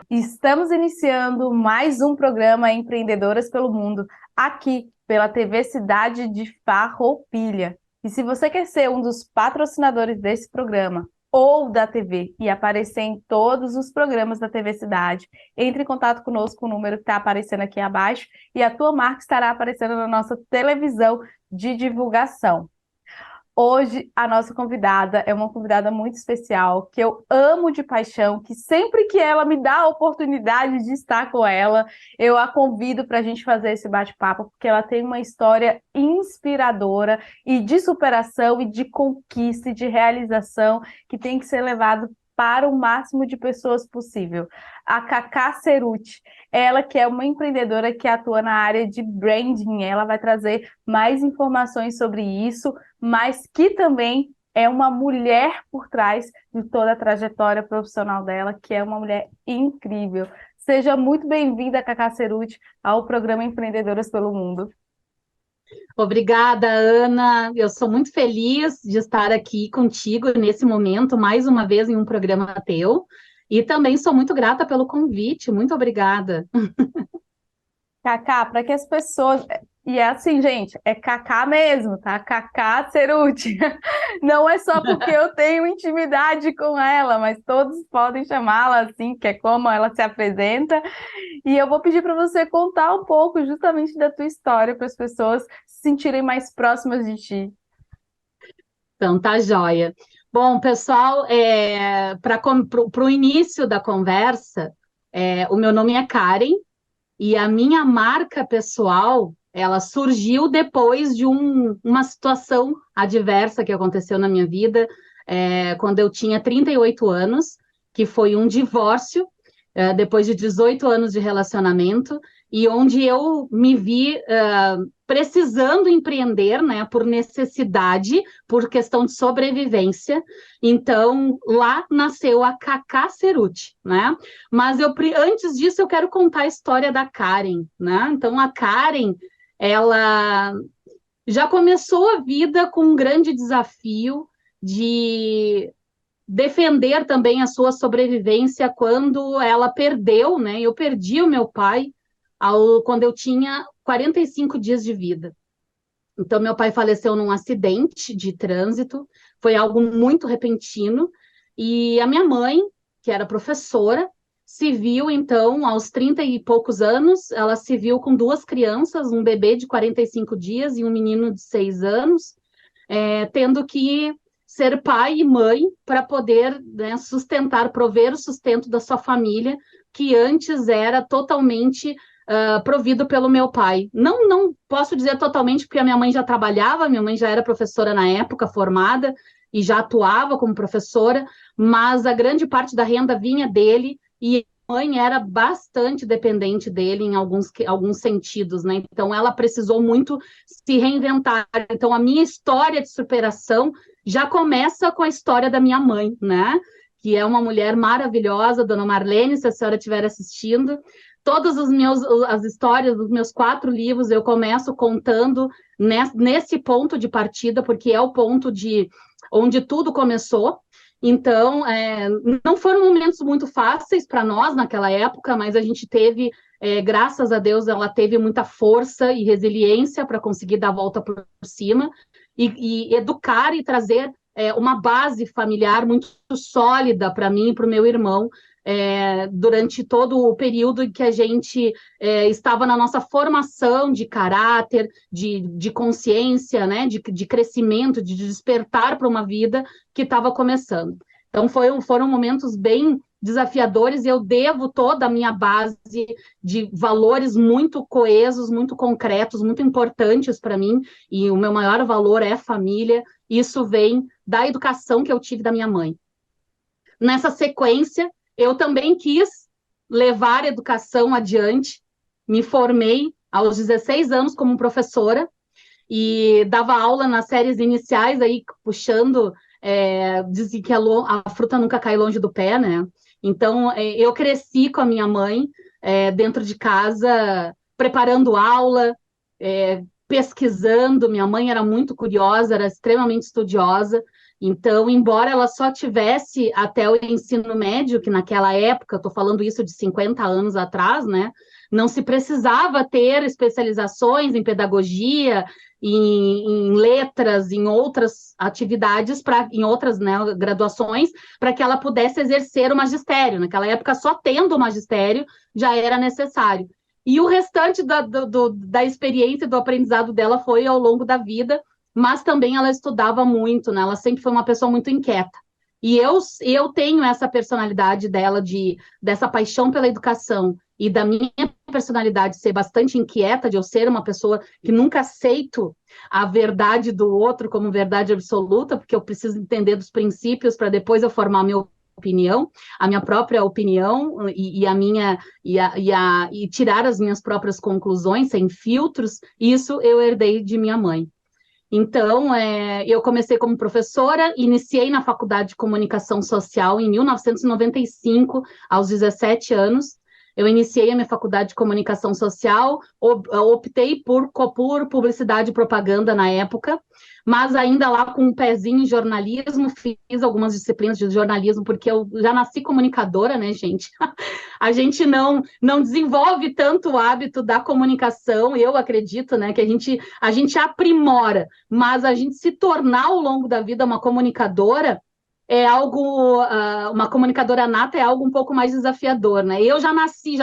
Estamos iniciando mais um programa Empreendedoras pelo Mundo, aqui pela TV Cidade de Farroupilha. E se você quer ser um dos patrocinadores desse programa ou da TV e aparecer em todos os programas da TV Cidade, entre em contato conosco, o número que está aparecendo aqui abaixo, e a tua marca estará aparecendo na nossa televisão de divulgação. Hoje, a nossa convidada é uma convidada muito especial, que eu amo de paixão, que sempre que ela me dá a oportunidade de estar com ela, eu a convido para a gente fazer esse bate-papo, porque ela tem uma história inspiradora e de superação e de conquista e de realização que tem que ser levado para o máximo de pessoas possível. A Cacá Cerutti, ela que é uma empreendedora que atua na área de branding, ela vai trazer mais informações sobre isso, mas que também é uma mulher por trás de toda a trajetória profissional dela, que é uma mulher incrível. Seja muito bem-vinda, Cacá Cerutti, ao programa Empreendedoras pelo Mundo. Obrigada, Ana. Eu sou muito feliz de estar aqui contigo nesse momento, mais uma vez em um programa teu. E também sou muito grata pelo convite. Muito obrigada. Cacá, para que as pessoas. E é assim, gente, é Cacá mesmo, tá? Cacá Cerutti. Não é só porque eu tenho intimidade com ela, mas todos podem chamá-la assim, que é como ela se apresenta. E eu vou pedir para você contar um pouco justamente da tua história para as pessoas se sentirem mais próximas de ti. Então, tá joia. Bom, pessoal, para o início da conversa, o meu nome é Karen e a minha marca pessoal, ela surgiu depois de uma situação adversa que aconteceu na minha vida, quando eu tinha 38 anos, que foi um divórcio, depois de 18 anos de relacionamento, e onde eu me vi precisando empreender, né, por necessidade, por questão de sobrevivência. Então, lá nasceu a Cacá Cerutti, né? Mas antes disso, eu quero contar a história da Karen, né? Então, a Karen, ela já começou a vida com um grande desafio de defender também a sua sobrevivência quando ela perdeu, né? Eu perdi o meu pai quando eu tinha 45 dias de vida. Então, meu pai faleceu num acidente de trânsito, foi algo muito repentino, e a minha mãe, que era professora, se viu, então, aos 30 e poucos anos, ela se viu com duas crianças, um bebê de 45 dias e um menino de 6 anos, tendo que ser pai e mãe para poder, né, sustentar, prover o sustento da sua família, que antes era totalmente provido pelo meu pai. Não posso dizer totalmente, porque a minha mãe já trabalhava, minha mãe já era professora na época, formada, e já atuava como professora, mas a grande parte da renda vinha dele, e a mãe era bastante dependente dele em alguns sentidos, né? Então, ela precisou muito se reinventar. Então, a minha história de superação já começa com a história da minha mãe, né? Que é uma mulher maravilhosa, dona Marlene, se a senhora estiver assistindo. Todas as histórias dos meus 4 livros eu começo contando nesse ponto de partida, porque é o ponto onde tudo começou. Então, não foram momentos muito fáceis para nós naquela época, mas a gente teve, graças a Deus, ela teve muita força e resiliência para conseguir dar a volta por cima e educar e trazer uma base familiar muito sólida para mim e para o meu irmão, durante todo o período em que a gente estava na nossa formação de caráter, de consciência, né, de crescimento, de despertar para uma vida que estava começando. Então, foram momentos bem desafiadores e eu devo toda a minha base de valores muito coesos, muito concretos, muito importantes para mim, e o meu maior valor é família. Isso vem da educação que eu tive da minha mãe. Nessa sequência, eu também quis levar a educação adiante, me formei aos 16 anos como professora e dava aula nas séries iniciais, aí puxando, dizem que a fruta nunca cai longe do pé, né? Então, eu cresci com a minha mãe dentro de casa, preparando aula, pesquisando. Minha mãe era muito curiosa, era extremamente estudiosa. Então, embora ela só tivesse até o ensino médio, que naquela época, estou falando isso de 50 anos atrás, né? Não se precisava ter especializações em pedagogia, em letras, em outras atividades, em outras, né, graduações, para que ela pudesse exercer o magistério. Naquela época, só tendo o magistério já era necessário. E o restante da experiência, do aprendizado dela foi ao longo da vida, mas também ela estudava muito, né? Ela sempre foi uma pessoa muito inquieta. E eu tenho essa personalidade dela, dessa paixão pela educação, e da minha personalidade ser bastante inquieta, de eu ser uma pessoa que nunca aceito a verdade do outro como verdade absoluta, porque eu preciso entender dos princípios para depois eu formar a minha própria opinião e tirar as minhas próprias conclusões sem filtros. Isso eu herdei de minha mãe. Então, eu comecei como professora, iniciei na Faculdade de Comunicação Social em 1995, aos 17 anos. Eu iniciei a minha faculdade de Comunicação Social, optei por publicidade e propaganda na época, mas ainda lá com um pezinho em jornalismo, fiz algumas disciplinas de jornalismo, porque eu já nasci comunicadora, né, gente? A gente não desenvolve tanto o hábito da comunicação, eu acredito, né, que a gente aprimora, mas a gente se tornar ao longo da vida uma comunicadora é algo, uma comunicadora nata é algo um pouco mais desafiador, né? Eu já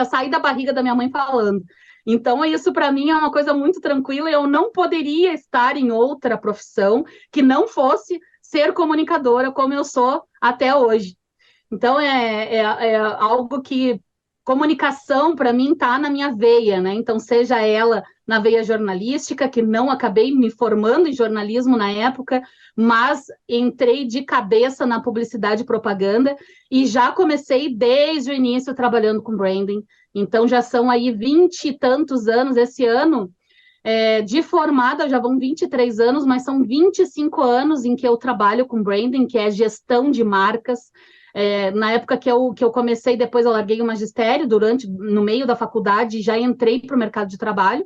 saí da barriga da minha mãe falando. Então, isso para mim é uma coisa muito tranquila. Eu não poderia estar em outra profissão que não fosse ser comunicadora como eu sou até hoje. Então, é algo que comunicação, para mim, está na minha veia, né? Então, seja ela na veia jornalística, que não acabei me formando em jornalismo na época, mas entrei de cabeça na publicidade e propaganda e já comecei desde o início trabalhando com branding. Então, já são aí 20 e tantos anos esse ano. De formada, já vão 23 anos, mas são 25 anos em que eu trabalho com branding, que é gestão de marcas. Na época que eu comecei, depois eu larguei o magistério, no meio da faculdade, já entrei para o mercado de trabalho.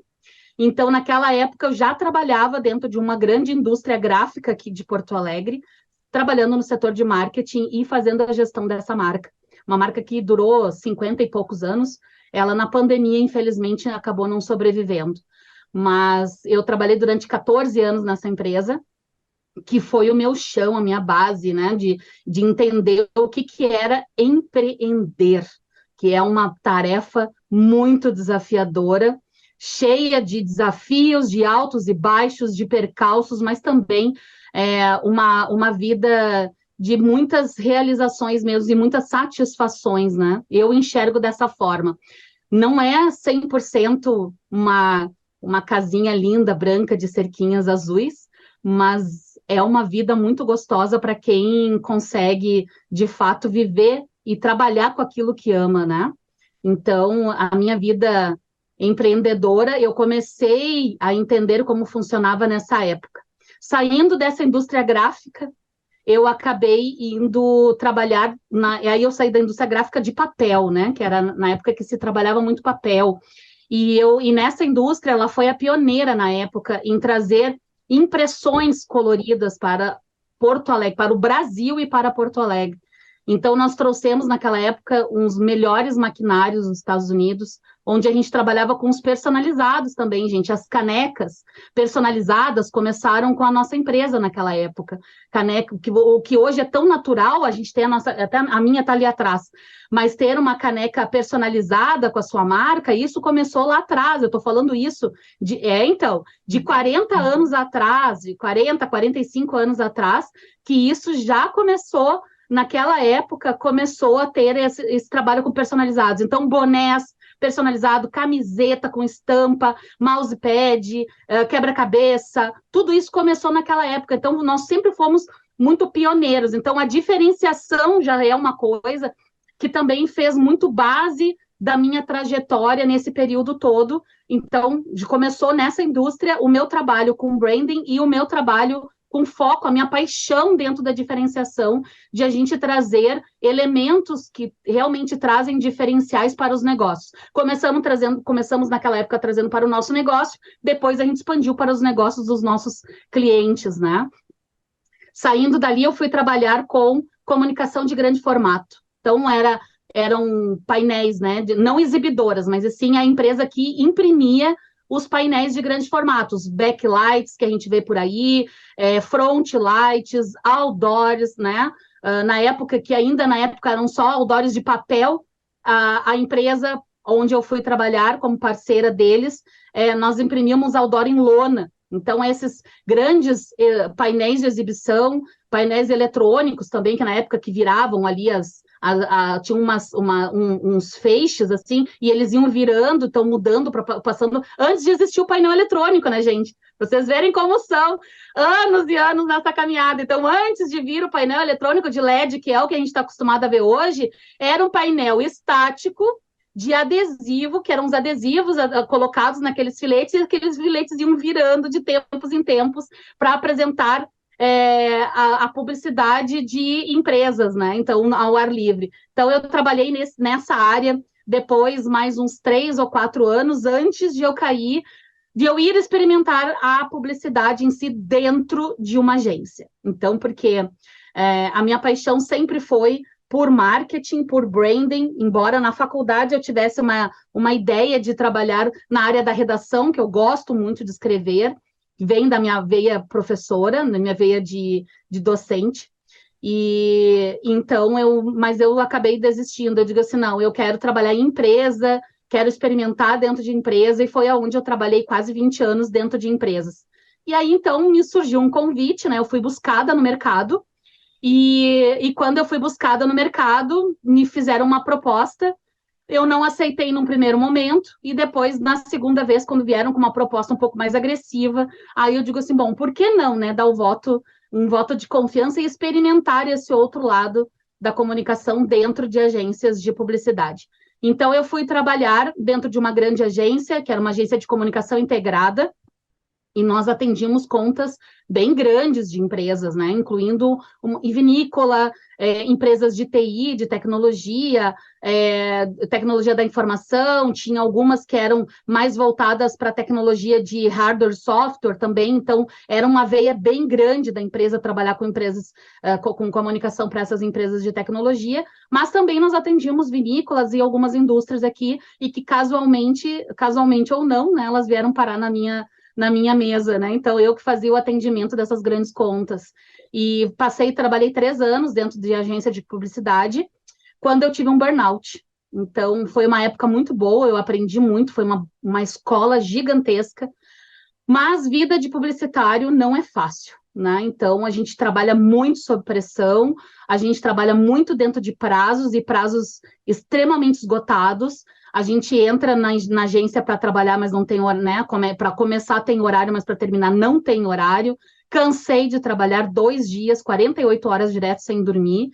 Então, naquela época, eu já trabalhava dentro de uma grande indústria gráfica aqui de Porto Alegre, trabalhando no setor de marketing e fazendo a gestão dessa marca. Uma marca que durou 50 e poucos anos. Ela, na pandemia, infelizmente, acabou não sobrevivendo. Mas eu trabalhei durante 14 anos nessa empresa, que foi o meu chão, a minha base, né, de entender o que era empreender, que é uma tarefa muito desafiadora, cheia de desafios, de altos e baixos, de percalços, mas também uma vida de muitas realizações mesmo e muitas satisfações, né? Eu enxergo dessa forma. Não é 100% uma casinha linda, branca, de cerquinhas azuis, mas é uma vida muito gostosa para quem consegue, de fato, viver e trabalhar com aquilo que ama, né? Então, a minha vida empreendedora, eu comecei a entender como funcionava nessa época. Saindo dessa indústria gráfica, eu acabei indo trabalhar, aí eu saí da indústria gráfica de papel, né? Que era na época que se trabalhava muito papel. E nessa indústria, ela foi a pioneira na época em trazer impressões coloridas para Porto Alegre, para o Brasil e para Porto Alegre. Então, nós trouxemos naquela época uns melhores maquinários nos Estados Unidos, onde a gente trabalhava com os personalizados também, gente. As canecas personalizadas começaram com a nossa empresa naquela época. Caneca, o que hoje é tão natural, a gente tem até a minha está ali atrás, mas ter uma caneca personalizada com a sua marca, isso começou lá atrás. Eu estou falando isso de 40 anos atrás, de 40, 45 anos atrás, que isso já começou. Naquela época, começou a ter esse trabalho com personalizados. Então, bonés personalizado, camiseta com estampa, mousepad, quebra-cabeça, tudo isso começou naquela época. Então, nós sempre fomos muito pioneiros. Então, a diferenciação já é uma coisa que também fez muito base da minha trajetória nesse período todo. Então, começou nessa indústria o meu trabalho com branding e o meu trabalho com foco, a minha paixão dentro da diferenciação, de a gente trazer elementos que realmente trazem diferenciais para os negócios. Começamos naquela época trazendo para o nosso negócio, depois a gente expandiu para os negócios dos nossos clientes, né? Saindo dali, eu fui trabalhar com comunicação de grande formato. Então, eram painéis, né? Não exibidoras, mas sim a empresa que imprimia os painéis de grande formato, os backlights que a gente vê por aí, front lights, outdoors, né? Na época eram só outdoors de papel, a empresa onde eu fui trabalhar como parceira deles, nós imprimíamos outdoor em lona. Então, esses grandes painéis de exibição, painéis eletrônicos também, que na época que viravam ali tinha uns feixes, assim, e eles iam virando, estão mudando, passando, antes de existir o painel eletrônico, né, gente? Pra vocês verem como são anos e anos nessa caminhada. Então, antes de vir o painel eletrônico de LED, que é o que a gente está acostumado a ver hoje, era um painel estático, de adesivo, que eram os adesivos colocados naqueles filetes, e aqueles filetes iam virando de tempos em tempos para apresentar a publicidade de empresas, né? Então, ao ar livre. Então, eu trabalhei nessa área depois mais uns 3 ou 4 anos antes de eu ir experimentar a publicidade em si dentro de uma agência. Então, porque a minha paixão sempre foi por marketing, por branding, embora na faculdade eu tivesse uma ideia de trabalhar na área da redação, que eu gosto muito de escrever, vem da minha veia professora, da minha veia de docente, e então mas eu acabei desistindo. Eu digo assim, não, eu quero trabalhar em empresa, quero experimentar dentro de empresa, e foi aonde eu trabalhei quase 20 anos dentro de empresas. E aí, então, me surgiu um convite, né? Eu fui buscada no mercado, e quando eu fui buscada no mercado, me fizeram uma proposta. Eu não aceitei num primeiro momento, e depois, na segunda vez, quando vieram com uma proposta um pouco mais agressiva, aí eu digo assim, bom, por que não, né, dar um voto de confiança e experimentar esse outro lado da comunicação dentro de agências de publicidade. Então, eu fui trabalhar dentro de uma grande agência, que era uma agência de comunicação integrada, e nós atendíamos contas bem grandes de empresas, né, incluindo vinícola, empresas de TI, de tecnologia, tecnologia da informação, tinha algumas que eram mais voltadas para a tecnologia de hardware e software também, então era uma veia bem grande da empresa trabalhar com empresas, com comunicação para essas empresas de tecnologia, mas também nós atendíamos vinícolas e algumas indústrias aqui, e que casualmente ou não, né, elas vieram parar na minha mesa, né? Então, eu que fazia o atendimento dessas grandes contas. E trabalhei 3 anos dentro de agência de publicidade, quando eu tive um burnout. Então, foi uma época muito boa, eu aprendi muito, foi uma escola gigantesca, mas vida de publicitário não é fácil, né? Então, a gente trabalha muito sob pressão, a gente trabalha muito dentro de prazos, e prazos extremamente esgotados. A gente entra na agência para trabalhar, mas não tem horário, né? Para começar tem horário, mas para terminar não tem horário. Cansei de trabalhar 2 dias, 48 horas direto sem dormir,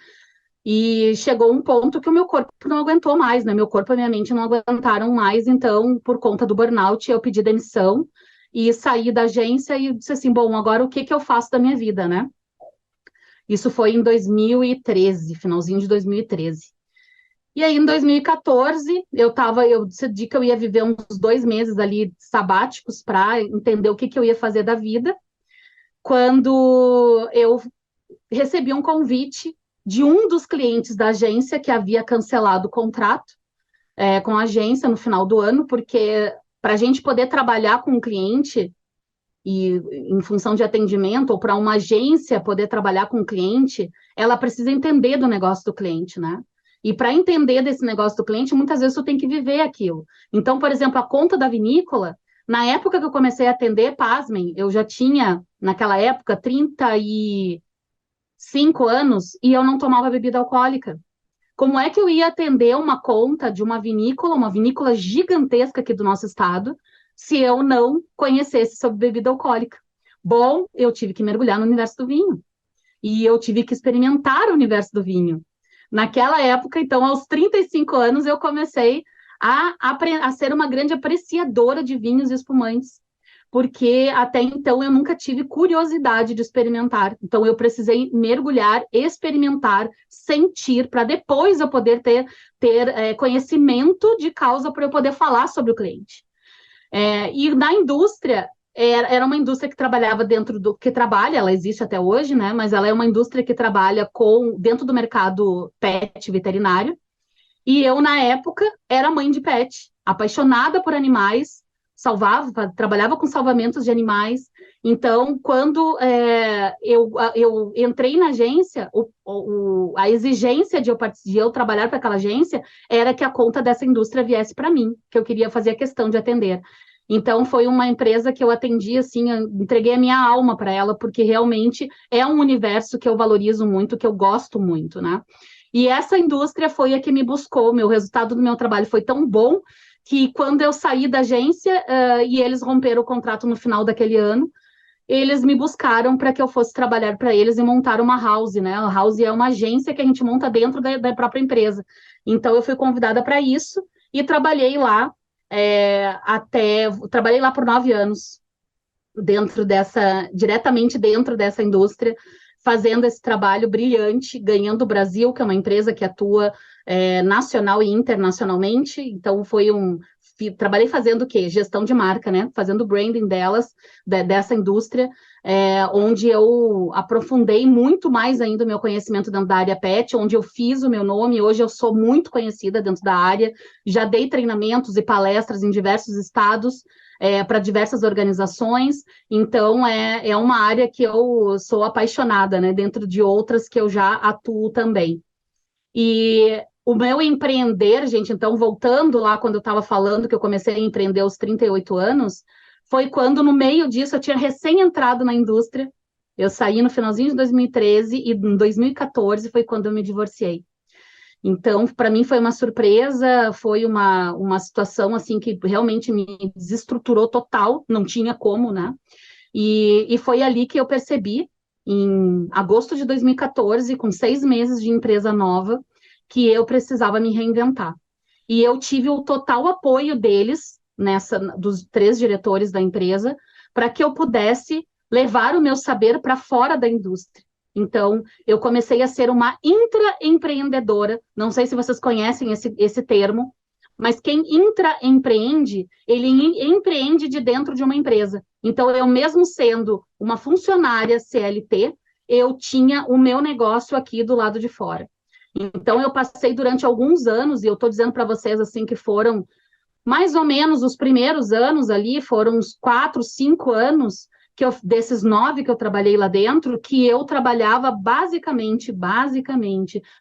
e chegou um ponto que o meu corpo não aguentou mais, né? Meu corpo e minha mente não aguentaram mais, então, por conta do burnout, eu pedi demissão e saí da agência e disse assim, bom, agora o que eu faço da minha vida, né? Isso foi em 2013, finalzinho de 2013. E aí, em 2014, eu decidi que eu ia viver uns 2 meses ali sabáticos para entender o que eu ia fazer da vida, quando eu recebi um convite de um dos clientes da agência que havia cancelado o contrato com a agência no final do ano, porque para a gente poder trabalhar com um cliente e em função de atendimento, ou para uma agência poder trabalhar com um cliente, ela precisa entender do negócio do cliente, né? E para entender desse negócio do cliente, muitas vezes tu tem que viver aquilo. Então, por exemplo, a conta da vinícola, na época que eu comecei a atender, pasmem, eu já tinha, naquela época, 35 anos, e eu não tomava bebida alcoólica. Como é que eu ia atender uma conta de uma vinícola gigantesca aqui do nosso estado, se eu não conhecesse sobre bebida alcoólica? Bom, eu tive que mergulhar no universo do vinho. E eu tive que experimentar o universo do vinho. Naquela época, então, aos 35 anos, eu comecei a ser uma grande apreciadora de vinhos e espumantes. porque até então eu nunca tive curiosidade de experimentar. Então eu precisei mergulhar, experimentar, sentir, para depois eu poder ter conhecimento de causa para eu poder falar sobre o cliente. E na indústria, era uma indústria que trabalhava que trabalha, ela existe até hoje, né? Mas ela é uma indústria que trabalha dentro do mercado pet veterinário. E eu, na época, era mãe de pet, apaixonada por animais, trabalhava com salvamentos de animais. Então, quando eu entrei na agência, a exigência de eu trabalhar para aquela agência era que a conta dessa indústria viesse para mim, que eu queria fazer a questão de atender. Então, foi uma empresa que eu atendi, assim, eu entreguei a minha alma para ela, porque realmente é um universo que eu valorizo muito, que eu gosto muito, né? E essa indústria foi a que me buscou. Meu resultado do meu trabalho foi tão bom que quando eu saí da agência e eles romperam o contrato no final daquele ano, eles me buscaram para que eu fosse trabalhar para eles e montar uma house, né? A house é uma agência que a gente monta dentro da própria empresa. Então eu fui convidada para isso e trabalhei lá trabalhei lá por 9 anos diretamente dentro dessa indústria, fazendo esse trabalho brilhante, ganhando o Brasil, que é uma empresa que atua nacional e internacionalmente. Então, trabalhei fazendo o quê? Gestão de marca, né? Fazendo o branding dessa indústria, onde eu aprofundei muito mais ainda o meu conhecimento dentro da área pet, onde eu fiz o meu nome. Hoje eu sou muito conhecida dentro da área, já dei treinamentos e palestras em diversos estados, para diversas organizações. Então, é uma área que eu sou apaixonada, né? Dentro de outras que eu já atuo também. E o meu empreender, gente, então, voltando lá quando eu estava falando que eu comecei a empreender aos 38 anos, foi quando, no meio disso, eu tinha recém entrado na indústria. Eu saí no finalzinho de 2013 e em 2014 foi quando eu me divorciei. Então, para mim foi uma surpresa, foi uma situação assim que realmente me desestruturou total, não tinha como, né? E foi ali que eu percebi, em agosto de 2014, com 6 meses de empresa nova, que eu precisava me reinventar. E eu tive o total apoio deles, dos 3 diretores da empresa, para que eu pudesse levar o meu saber para fora da indústria. Então, eu comecei a ser uma intraempreendedora. Não sei se vocês conhecem esse termo, mas quem intraempreende, ele empreende de dentro de uma empresa. Então, eu mesmo sendo uma funcionária CLT, eu tinha o meu negócio aqui do lado de fora. Então, eu passei durante alguns anos, e eu estou dizendo para vocês assim que foram mais ou menos os primeiros anos ali, foram uns 4, 5 anos, desses 9 que eu trabalhei lá dentro, que eu trabalhava basicamente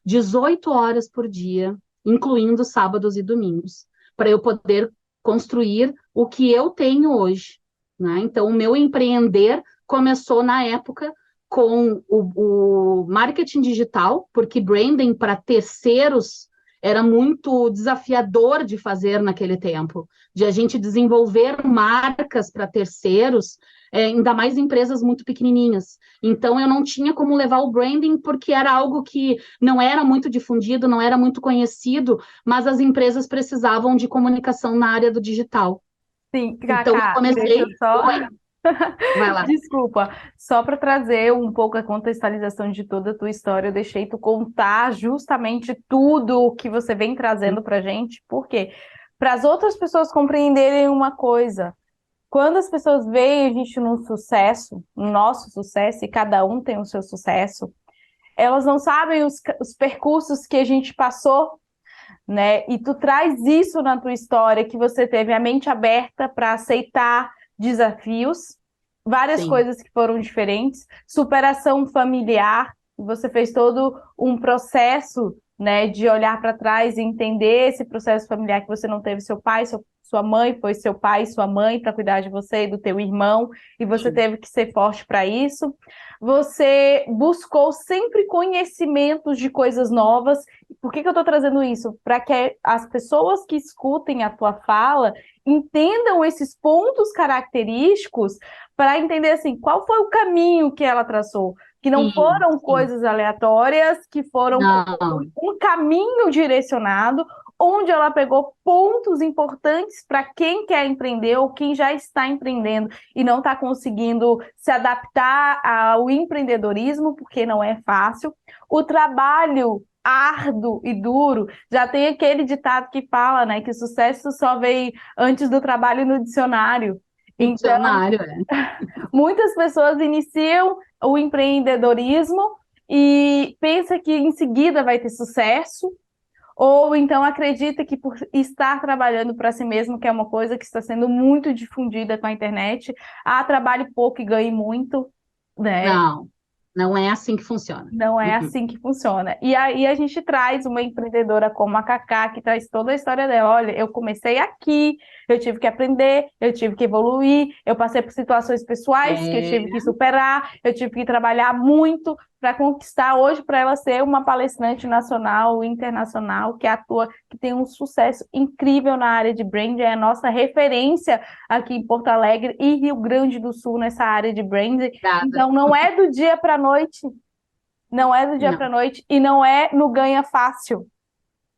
18 horas por dia, incluindo sábados e domingos, para eu poder construir o que eu tenho hoje, né? Então, o meu empreender começou na época com o marketing digital, porque branding para terceiros era muito desafiador de fazer naquele tempo, de a gente desenvolver marcas para terceiros, ainda mais empresas muito pequenininhas. Então, eu não tinha como levar o branding, porque era algo que não era muito difundido, não era muito conhecido, mas as empresas precisavam de comunicação na área do digital. Sim, Então, eu Cacá, deixa comecei... eu só. Oi, vai lá. Desculpa, só para trazer um pouco a contextualização de toda a tua história, eu deixei tu contar justamente tudo o que você vem trazendo para gente, porque para as outras pessoas compreenderem uma coisa, quando as pessoas veem a gente num sucesso, no nosso sucesso, e cada um tem o seu sucesso, elas não sabem os percursos que a gente passou, né? E tu traz isso na tua história, que você teve a mente aberta para aceitar desafios, várias Sim. coisas que foram diferentes, superação familiar, você fez todo um processo, né, de olhar para trás e entender esse processo familiar que você não teve seu pai, sua mãe foi seu pai e sua mãe para cuidar de você e do teu irmão, e você teve que ser forte para isso. Você buscou sempre conhecimentos de coisas novas. Por que eu estou trazendo isso? Para que as pessoas que escutem a tua fala entendam esses pontos característicos, para entender assim, qual foi o caminho que ela traçou, que não foram coisas aleatórias, que foram Não. um caminho direcionado, onde ela pegou pontos importantes para quem quer empreender ou quem já está empreendendo e não está conseguindo se adaptar ao empreendedorismo, porque não é fácil. O trabalho árduo e duro, já tem aquele ditado que fala, né, que sucesso só vem antes do trabalho no dicionário. Então, Dicionário, muitas pessoas iniciam o empreendedorismo e pensa que em seguida vai ter sucesso, ou então acredita que por estar trabalhando para si mesmo, que é uma coisa que está sendo muito difundida com a internet, trabalhe pouco e ganhe muito, né? Não, não é assim que funciona. Não é Uhum. assim que funciona. E aí a gente traz uma empreendedora como a Cacá, que traz toda a história dela. Olha, eu comecei aqui, eu tive que aprender, eu tive que evoluir, eu passei por situações pessoais que eu tive É, que superar, eu tive que trabalhar muito para conquistar hoje para ela ser uma palestrante nacional, internacional, que atua, que tem um sucesso incrível na área de branding, é a nossa referência aqui em Porto Alegre e Rio Grande do Sul nessa área de branding. nada. Então não é do dia para a noite, não é do dia para a Não, noite e não é no ganha fácil.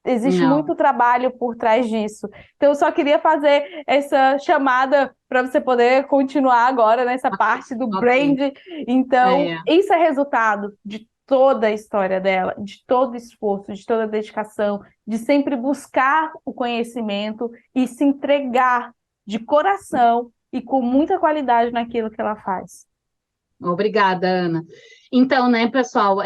Existe não. muito trabalho por trás disso. Então, eu só queria fazer essa chamada para você poder continuar agora nessa parte do Ok. brand. Então, É. isso é resultado de toda a história dela, de todo o esforço, de toda a dedicação, de sempre buscar o conhecimento e se entregar de coração e com muita qualidade naquilo que ela faz. Obrigada, Ana. Então, né, pessoal,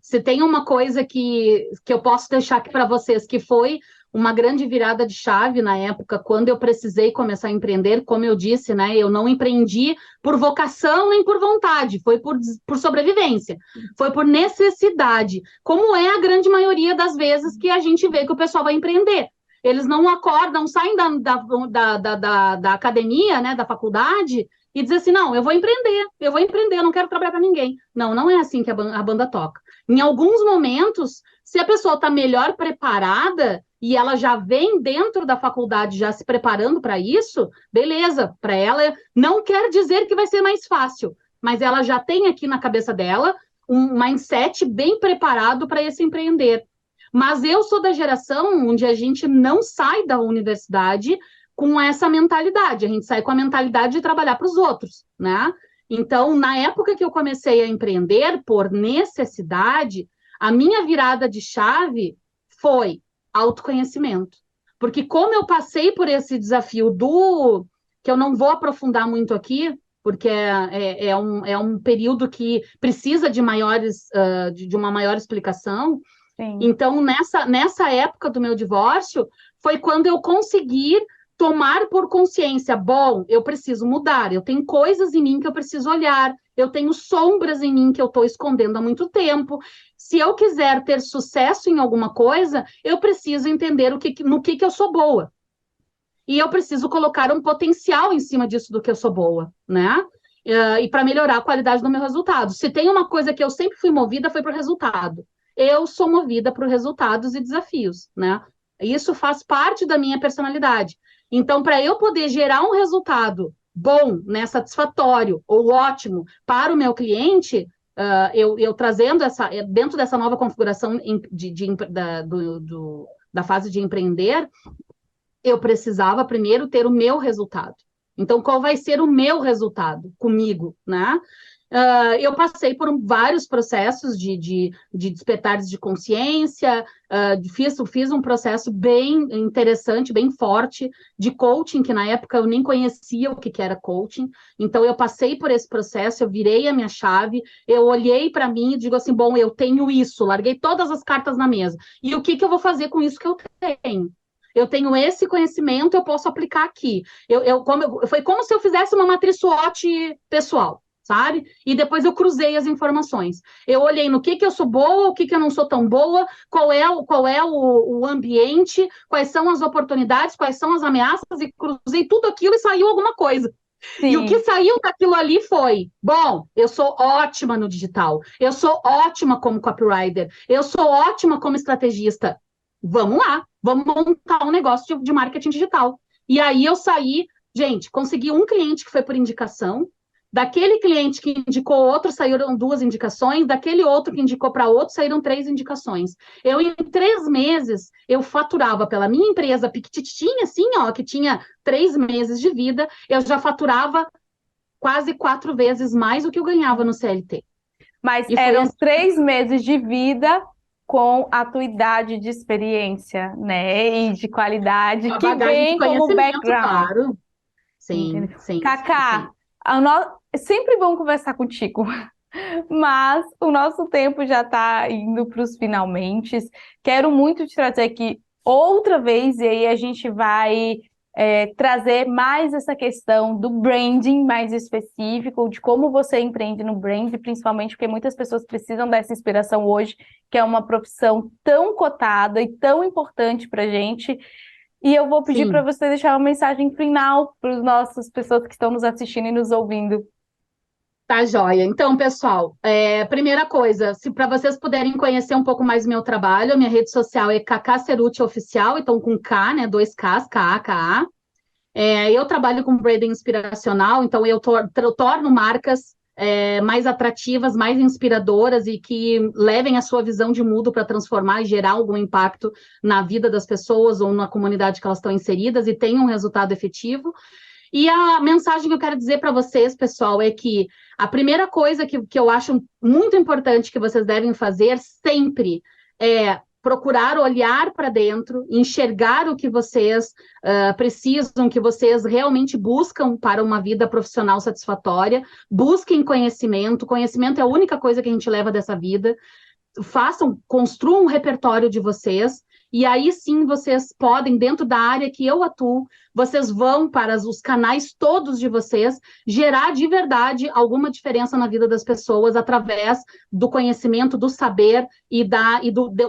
se tem uma coisa que eu posso deixar aqui para vocês, que foi uma grande virada de chave na época, quando eu precisei começar a empreender, como eu disse, né, eu não empreendi por vocação nem por vontade, foi por sobrevivência, foi por necessidade, como é a grande maioria das vezes que a gente vê que o pessoal vai empreender. Eles não acordam, saem da academia, né, da faculdade, e dizer assim, não, eu vou empreender, eu não quero trabalhar para ninguém. Não, não é assim que a banda toca. Em alguns momentos, se a pessoa está melhor preparada e ela já vem dentro da faculdade já se preparando para isso, beleza, para ela não quer dizer que vai ser mais fácil, mas ela já tem aqui na cabeça dela um mindset bem preparado para esse empreender. Mas eu sou da geração onde a gente não sai da universidade com essa mentalidade, a gente sai com a mentalidade de trabalhar para os outros, né? Então, na época que eu comecei a empreender por necessidade, a minha virada de chave foi autoconhecimento. Porque como eu passei por esse desafio que eu não vou aprofundar muito aqui, porque é um período que precisa de de uma maior explicação. Sim. Então, nessa época do meu divórcio, foi quando eu consegui tomar por consciência, bom, eu preciso mudar, eu tenho coisas em mim que eu preciso olhar, eu tenho sombras em mim que eu estou escondendo há muito tempo. Se eu quiser ter sucesso em alguma coisa, eu preciso entender no que eu sou boa. E eu preciso colocar um potencial em cima disso do que eu sou boa, né? E para melhorar a qualidade do meu resultado. Se tem uma coisa que eu sempre fui movida, foi para o resultado. Eu sou movida por resultados e desafios, né? Isso faz parte da minha personalidade. Então, para eu poder gerar um resultado bom, né, satisfatório ou ótimo para o meu cliente, eu trazendo dentro dessa nova configuração da fase de empreender, eu precisava primeiro ter o meu resultado. Então, qual vai ser o meu resultado comigo, né? Eu passei por vários processos de despertares de consciência, fiz um processo bem interessante, bem forte, de coaching, que na época eu nem conhecia o que era coaching. Então, eu passei por esse processo, eu virei a minha chave, eu olhei para mim e digo assim, bom, eu tenho isso, larguei todas as cartas na mesa. E o que eu vou fazer com isso que eu tenho? Eu tenho esse conhecimento, eu posso aplicar aqui. Foi como se eu fizesse uma matriz SWOT pessoal, sabe? E depois eu cruzei as informações. Eu olhei no que eu sou boa, o que eu não sou tão boa, qual é o ambiente, quais são as oportunidades, quais são as ameaças, e cruzei tudo aquilo e saiu alguma coisa. E o que Sim. saiu daquilo ali foi: bom, eu sou ótima no digital, eu sou ótima como copywriter, eu sou ótima como estrategista. Vamos lá, vamos montar um negócio de marketing digital. E aí eu saí, gente, consegui um cliente que foi por indicação, daquele cliente que indicou outro, saíram 2 indicações, daquele outro que indicou para outro, saíram 3 indicações. Eu, em 3 meses, eu faturava pela minha empresa pequititinha, assim, ó, que tinha 3 meses de vida, eu já faturava quase 4 vezes mais do que eu ganhava no CLT. Mas E foi eram assim, 3 meses de vida com a tua idade de experiência, né? E de qualidade a que bagagem de vem como conhecimento, background. claro. Sim, Entendeu? sim, sim, sim. Cacá, é sempre bom conversar contigo, mas o nosso tempo já está indo para os finalmente. Quero muito te trazer aqui outra vez, e aí a gente vai trazer mais essa questão do branding mais específico, de como você empreende no brand, principalmente porque muitas pessoas precisam dessa inspiração hoje, que é uma profissão tão cotada e tão importante para a gente. E eu vou pedir para Sim. você deixar uma mensagem final para as nossas pessoas que estão nos assistindo e nos ouvindo. Tá joia. Então, pessoal, primeira coisa, se para vocês puderem conhecer um pouco mais do meu trabalho, a minha rede social é Cacá Cerutti Oficial, então com K, né? 2 Ks, K-A-K-A. Eu trabalho com branding inspiracional, então eu torno marcas mais atrativas, mais inspiradoras e que levem a sua visão de mundo para transformar e gerar algum impacto na vida das pessoas ou na comunidade que elas estão inseridas e tenham um resultado efetivo. E a mensagem que eu quero dizer para vocês, pessoal, é que a primeira coisa que eu acho muito importante que vocês devem fazer sempre é procurar olhar para dentro, enxergar o que vocês precisam, que vocês realmente buscam para uma vida profissional satisfatória, busquem conhecimento, conhecimento é a única coisa que a gente leva dessa vida, construam um repertório de vocês, e aí sim vocês podem, dentro da área que eu atuo, vocês vão para os canais todos de vocês, gerar de verdade alguma diferença na vida das pessoas através do conhecimento, do saber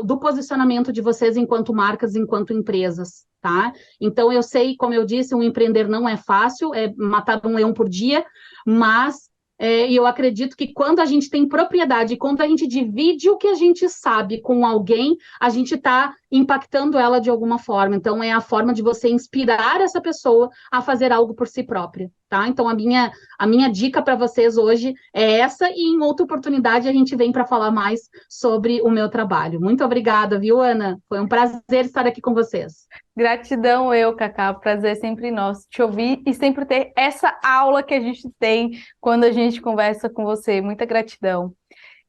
do posicionamento de vocês enquanto marcas, enquanto empresas, tá? Então eu sei, como eu disse, um empreender não é fácil, é matar um leão por dia, mas e eu acredito que quando a gente tem propriedade, quando a gente divide o que a gente sabe com alguém, a gente está impactando ela de alguma forma. Então, é a forma de você inspirar essa pessoa a fazer algo por si própria, tá? Então, a minha dica para vocês hoje é essa, e em outra oportunidade a gente vem para falar mais sobre o meu trabalho. Muito obrigada, viu, Ana? Foi um prazer estar aqui com vocês. Gratidão eu, Cacá, prazer sempre nosso te ouvir e sempre ter essa aula que a gente tem quando a gente conversa com você. Muita gratidão.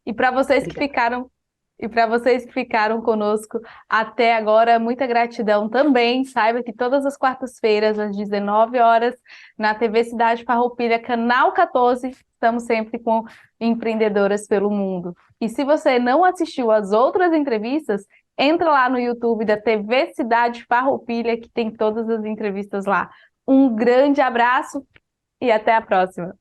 E para vocês que Obrigada. ficaram e para vocês que ficaram conosco até agora, muita gratidão também. Saiba que todas as quartas-feiras, às 19 horas, na TV Cidade Farroupilha, canal 14, estamos sempre com empreendedoras pelo mundo. E se você não assistiu às outras entrevistas, entra lá no YouTube da TV Cidade Farroupilha, que tem todas as entrevistas lá. Um grande abraço e até a próxima.